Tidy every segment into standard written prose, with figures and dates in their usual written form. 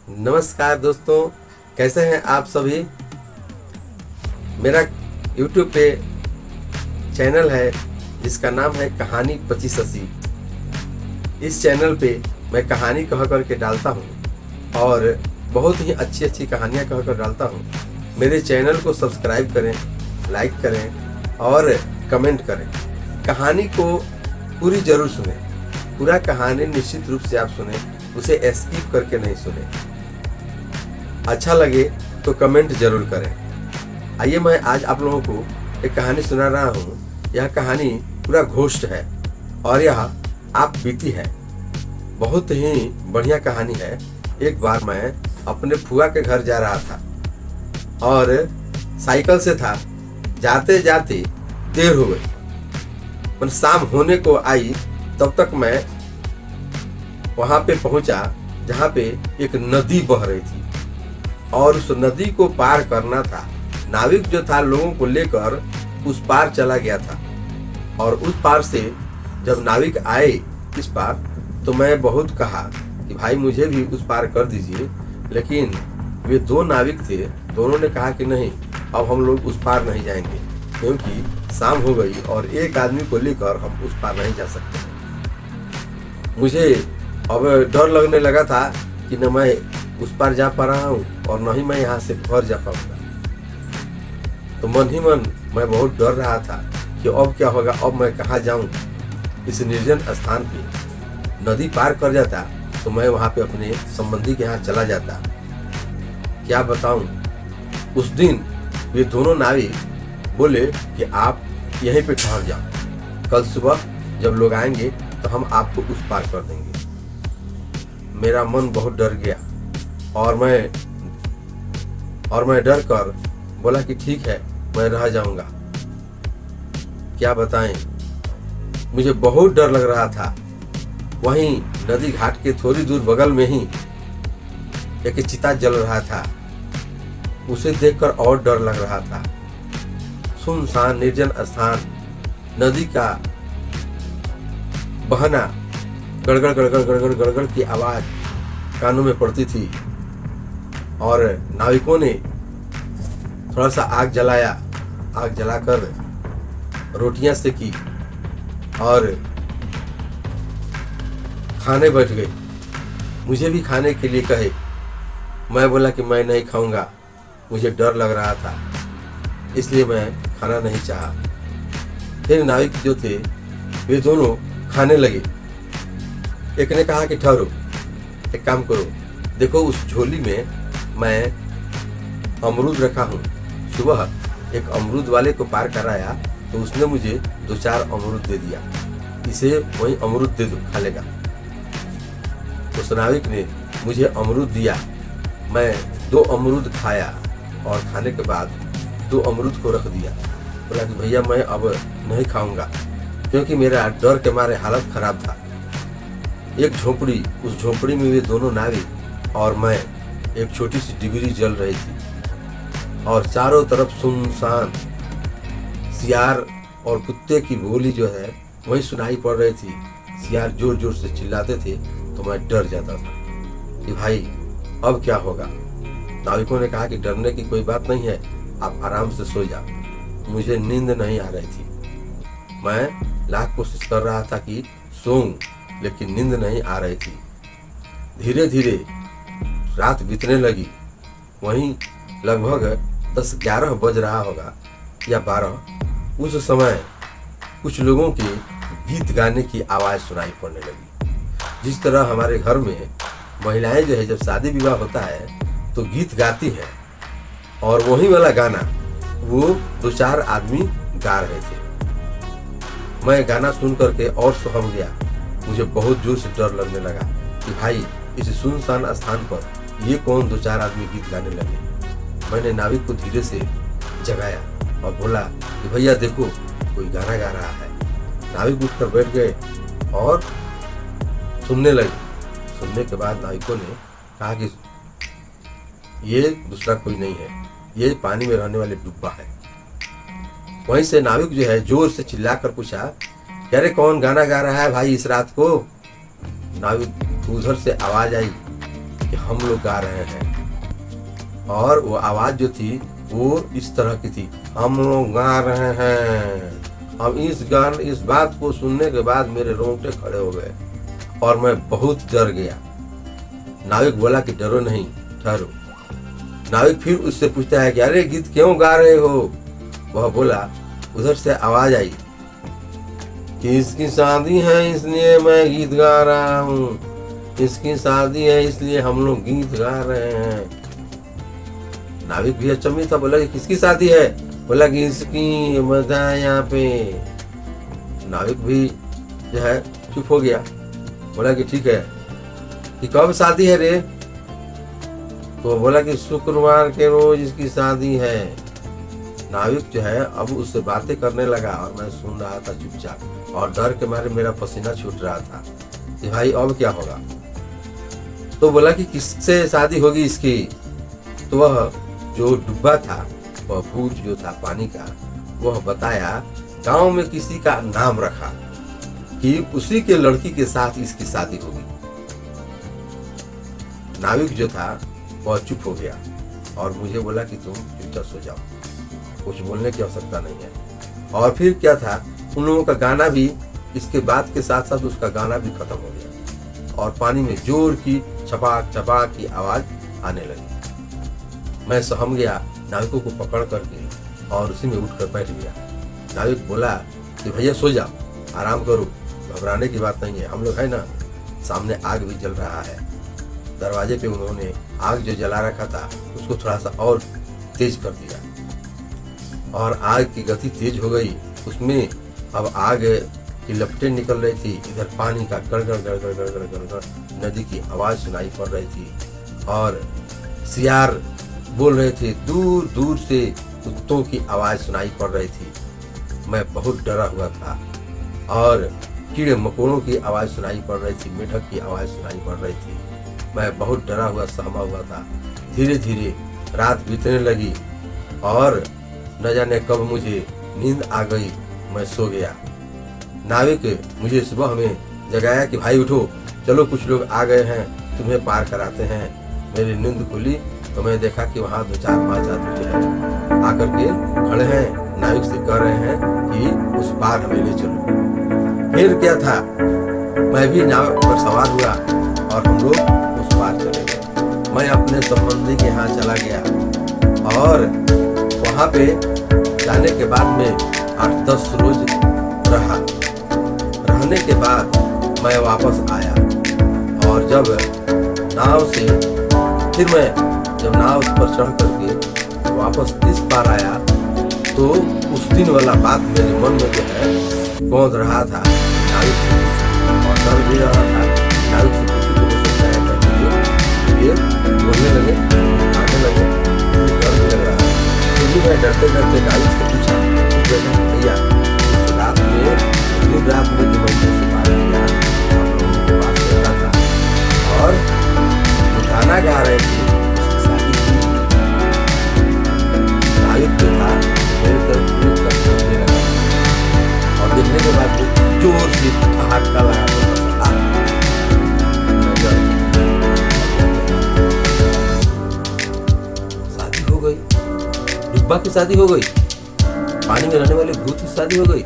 नमस्कार दोस्तों, कैसे हैं आप सभी। मेरा YouTube पे चैनल है जिसका नाम है कहानी 2580। इस चैनल पे मैं कहानी कह कर के डालता हूँ और बहुत ही अच्छी अच्छी कहानियाँ कह कर डालता हूँ। मेरे चैनल को सब्सक्राइब करें, लाइक करें और कमेंट करें। कहानी को पूरी जरूर सुनें। पूरा कहानी निश्चित रूप से आप सुनें, उसे स्किप करके नहीं सुनें। अच्छा लगे तो कमेंट जरूर करें। आइए मैं आज आप लोगों को एक कहानी सुना रहा हूँ। यह कहानी पूरा घोस्ट है और यह आप बीती है। बहुत ही बढ़िया कहानी है। एक बार मैं अपने फुआ के घर जा रहा था और साइकिल से था। जाते जाते देर हो गई, पर शाम होने को आई। तब तक मैं वहां पे पहुंचा जहां पे एक नदी बह रही थी और उस नदी को पार करना था। नाविक जो था लोगों को लेकर उस पार चला गया था और उस पार से जब नाविक आए इस पार, तो मैं बहुत कहा कि भाई मुझे भी उस पार कर दीजिए, लेकिन वे दो नाविक थे। दोनों ने कहा कि नहीं, अब हम लोग उस पार नहीं जाएंगे क्योंकि शाम हो गई और एक आदमी को लेकर हम उस पार नहीं जा सकते। मुझे अब डर लगने लगा था कि न मैं उस पार जा पा रहा हूँ और न ही मैं यहाँ से घर जा पाऊंगा। तो मन ही मन मैं बहुत डर रहा था कि अब क्या होगा, अब मैं कहाँ जाऊँ। इस निर्जन स्थान पे नदी पार कर जाता तो मैं वहाँ पे अपने संबंधी के यहाँ चला जाता। क्या बताऊँ, उस दिन वे दोनों नाविक बोले कि आप यहीं पे ठहर जाओ, कल सुबह जब लोग आएंगे तो हम आपको उस पार कर देंगे। मेरा मन बहुत डर गया और मैं डर कर बोला कि ठीक है, मैं रह जाऊंगा। क्या बताएं, मुझे बहुत डर लग रहा था। वहीं नदी घाट के थोड़ी दूर बगल में ही एक चिता जल रहा था। उसे देखकर और डर लग रहा था। सुनसान निर्जन स्थान, नदी का बहना, गड़गड़ गड़गड़ गड़गड़ गड़गड़ की आवाज कानों में पड़ती थी और नाविकों ने थोड़ा सा आग जलाया। आग जलाकर रोटियां सेकी और खाने बैठ गए। मुझे भी खाने के लिए कहे। मैं बोला कि मैं नहीं खाऊंगा, मुझे डर लग रहा था, इसलिए मैं खाना नहीं चाहा। फिर नाविक जो थे वे दोनों खाने लगे। एक ने कहा कि ठहरो, एक काम करो, देखो उस झोली में मैं अमरूद रखा हूँ। सुबह एक अमरूद वाले को पार कराया तो उसने मुझे 2-4 अमरूद दे दिया। इसे वही अमरूद दे दो, खा लेगा। उस नाविक ने मुझे अमरूद दिया। मैं 2 अमरूद खाया और खाने के बाद 2 अमरूद को रख दिया। बोला कि भैया मैं अब नहीं खाऊंगा क्योंकि मेरा डर के मारे हालत खराब था। एक झोपड़ी, उस झोपड़ी में वे दोनों नाविक और मैं, एक छोटी सी डिबरी जल रही थी और चारों तरफ सुनसान सियार और कुत्ते की बोली जो है वही सुनाई पड़ रही थी। सियार जोर जोर से चिल्लाते थे तो मैं डर जाता था कि भाई अब क्या होगा। नाविकों ने कहा कि डरने की कोई बात नहीं है, आप आराम से सो जाओ। मुझे नींद नहीं आ रही थी। मैं लाख कोशिश कर रहा था कि सोऊं, लेकिन नींद नहीं आ रही थी। धीरे धीरे रात बीतने लगी। वहीं लगभग 10-11 बज रहा होगा या 12। उस समय कुछ लोगों के गीत गाने की आवाज़ सुनाई पड़ने लगी। जिस तरह हमारे घर में महिलाएं जो है जब शादी विवाह होता है तो गीत गाती हैं, और वही वाला गाना वो 2-4 आदमी गा रहे थे। मैं गाना सुन करके और सहम गया। मुझे बहुत जोर से डर लगने लगा कि भाई इस सुनसान स्थान पर ये कौन 2-4 आदमी गीत गाने लगे। मैंने नाविक को धीरे से जगाया और बोला कि भैया देखो, कोई गाना गा रहा है। नाविक उठकर बैठ गए और सुनने लगे। सुनने के बाद नाविकों ने कहा कि ये दूसरा कोई नहीं है, ये पानी में रहने वाले डुब्बा है। वहीं से नाविक जो है जोर से चिल्लाकर पूछा, अरे कौन गाना गा रहा है भाई इस रात को। नाविक उधर से आवाज आई कि हम लोग गा रहे हैं। और वो आवाज जो थी वो इस तरह की थी, हम लोग गा रहे हैं। अब इस बात को सुनने के बाद मेरे रोंगटे खड़े हो गए और मैं बहुत डर गया। नाविक बोला कि डरो नहीं, ठहरो। नाविक फिर उससे पूछता है कि अरे गीत क्यों गा रहे हो? वह बोला, उधर से आवाज आई कि इसकी शादी है इसलिए मैं गीत गा रहा हूँ, इसकी शादी है इसलिए हम लोग गीत गा रहे हैं। नाविक भी अचंभित था, बोला कि किसकी शादी है? बोला कि इसकी, मजा है यहाँ पे। नाविक भी जो है चुप हो गया, बोला कि ठीक है, कि कब शादी है रे? तो बोला कि शुक्रवार के रोज इसकी शादी है। नाविक जो है अब उससे बातें करने लगा और मैं सुन रहा था चुपचाप, और डर के मारे मेरा पसीना छूट रहा था कि भाई अब क्या होगा। तो बोला कि किससे शादी होगी इसकी? तो वह जो डूबा था, वह भूत जो था पानी का, वह बताया गांव में किसी का नाम रखा कि उसी के लड़की के साथ इसकी शादी होगी। नाविक जो था वह चुप हो गया और मुझे बोला कि तुम चुपचाप सो जाओ, कुछ बोलने की आवश्यकता नहीं है। और फिर क्या था, उन लोगों का गाना भी इसके बाद के साथ साथ उसका गाना भी खत्म हो गया और पानी में जोर की छपाक छपाक की आवाज आने लगी। मैं सहम गया नाविकों को पकड़ करके और उसी में उठकर बैठ गया। नाविक बोला कि भैया सो जाओ, आराम करो, घबराने की बात नहीं है, हम लोग है ना। सामने आग भी जल रहा है। दरवाजे पे उन्होंने आग जो जला रखा था उसको थोड़ा सा और तेज कर दिया और आग की गति तेज हो गई। उसमें अब आग की लपटें निकल रही थी, इधर पानी का गड़गड़ गड़गड़ गड़गड़ गड़गड़ नदी की आवाज सुनाई पड़ रही थी और सियार बोल रहे थे, दूर दूर से कुत्तों की आवाज सुनाई पड़ रही थी। मैं बहुत डरा हुआ था और कीड़े मकोड़ों की आवाज सुनाई पड़ रही थी, मेढक की आवाज सुनाई पड़ रही थी। मैं बहुत डरा हुआ सहमा हुआ था। धीरे धीरे रात बीतने लगी और न जाने कब मुझे नींद आ गई, मैं सो गया। नाविक मुझे सुबह में जगाया कि भाई उठो, चलो कुछ लोग आ गए हैं, तुम्हें पार कराते हैं। मेरी नींद खुली तो मैं देखा कि वहाँ 2-4-5 आदमी जो है आकर के खड़े हैं, नाविक से कह रहे हैं कि उस पार हमें ले चलो। फिर क्या था, मैं भी नाव पर सवार हुआ और हम लोग उस पार चले गए। मैं अपने संबंधी के यहाँ चला गया और वहाँ पे जाने के बाद में 8-10 रोज रहा। रहने के बाद मैं वापस आया और जब नाव पर चढ़ करके वापस इस पार आया तो उस दिन वाला बात मेरे मन में जो है गूंज रहा था। नाविक से और डर भी रहा था। नाविक से किसी को हो सकता है ये बोलने लगे, खाने लगे, डर भी लग रहा है। तो भी मैं डरते डरते नाविक से पूछा, भैया उस रात में जो मैंने से बात किया आप लोगों के पास रहता था और जो गाना गा रहे थे उसकी शादी की। नाविक जो था मेरे तरफ देखने लगा और देखने के बाद जोर से ठहाका लगा शादी हो गई। डिब्बा की शादी हो गई, पानी में रहने वाले भूत की शादी हो गई।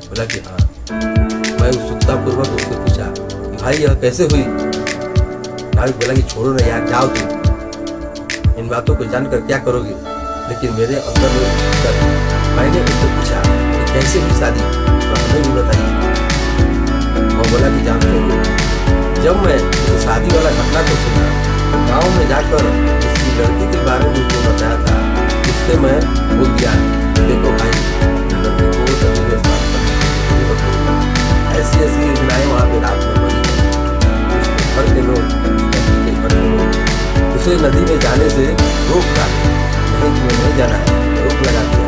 बोला कि हाँ। मैं उत्सुकता पूर्वक उससे पूछा कि भाई यह कैसे हुई? नाविक बोला कि छोड़ो ना यार, जाओ तुम, इन बातों को जानकर क्या करोगे? लेकिन मेरे अंदर में मैंने उससे पूछा कि कैसे हुई शादी, तो हमें भी बताइए। वो बोला कि जानते हो, जब मैं उस शादी वाला घटना को सुना तो गाँव में जाकर उसकी लड़की के बारे में जो बताया था उससे मैं बोल दिया, देखो भाई लड़की को नदी में स्नान करने ऐसी योजनाएं वहाँ पे रात में बनी। उसके घर के लोग उसे नदी में जाने से रोक डाले, नहीं तुम्हें नहीं जाना है, रोक लगा दिया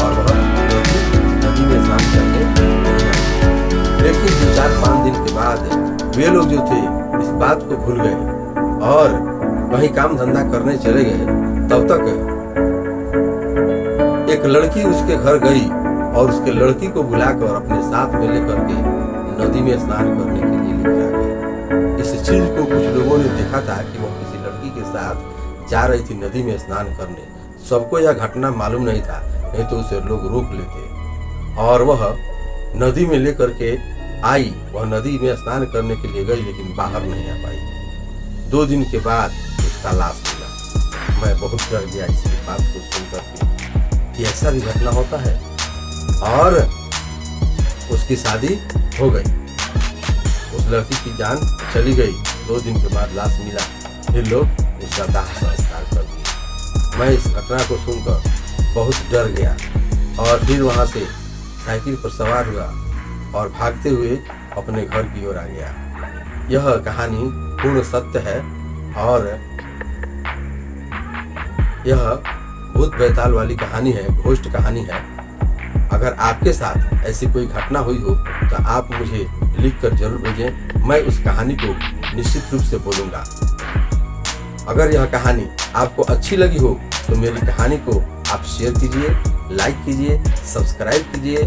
और वह नदी में स्नान करने नहीं आए। लेकिन 2-4-5 दिन के बाद वे लोग जो थे इस बात को भूल गए और कहीं काम धंधा करने चले गए। तब तक एक लड़की उसके घर गई और उसके लड़की को बुलाकर अपने साथ में लेकर के नदी में स्नान करने के लिए लेकर आ गई। इस चीज को कुछ लोगों ने देखा था कि वह किसी लड़की के साथ जा रही थी नदी में स्नान करने। सबको यह घटना मालूम नहीं था, नहीं तो उसे लोग रोक लेते। और वह नदी में लेकर के आई, वह नदी में स्नान करने के लिए गई लेकिन बाहर नहीं आ पाई। 2 दिन के बाद उसका लाश मिला। मैं बहुत डर गया इसकी बात को सुनकर के कि ऐसा भी घटना होता है। और उसकी शादी हो गई, उस लड़की की जान चली गई। 2 दिन के बाद लाश मिला, फिर लोग उसका दाह संस्कार कर दिए। मैं इस घटना को सुनकर बहुत डर गया और फिर वहां से साइकिल पर सवार हुआ और भागते हुए अपने घर की ओर आ गया। यह कहानी पूर्ण सत्य है और यह भूत बैताल वाली कहानी है, घोस्ट कहानी है। अगर आपके साथ ऐसी कोई घटना हुई हो तो आप मुझे लिखकर जरूर भेजें, मैं उस कहानी को निश्चित रूप से बोलूँगा। अगर यह कहानी आपको अच्छी लगी हो तो मेरी कहानी को आप शेयर कीजिए, लाइक कीजिए, सब्सक्राइब कीजिए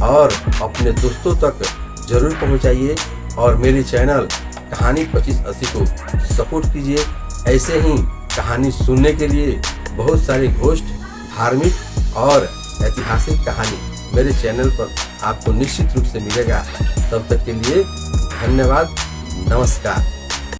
और अपने दोस्तों तक जरूर पहुंचाइए। और मेरे चैनल कहानी 2580 को सपोर्ट कीजिए। ऐसे ही कहानी सुनने के लिए बहुत सारे घोस्ट, धार्मिक और ऐतिहासिक कहानी मेरे चैनल पर आपको निश्चित रूप से मिलेगा। तब तक के लिए धन्यवाद, नमस्कार।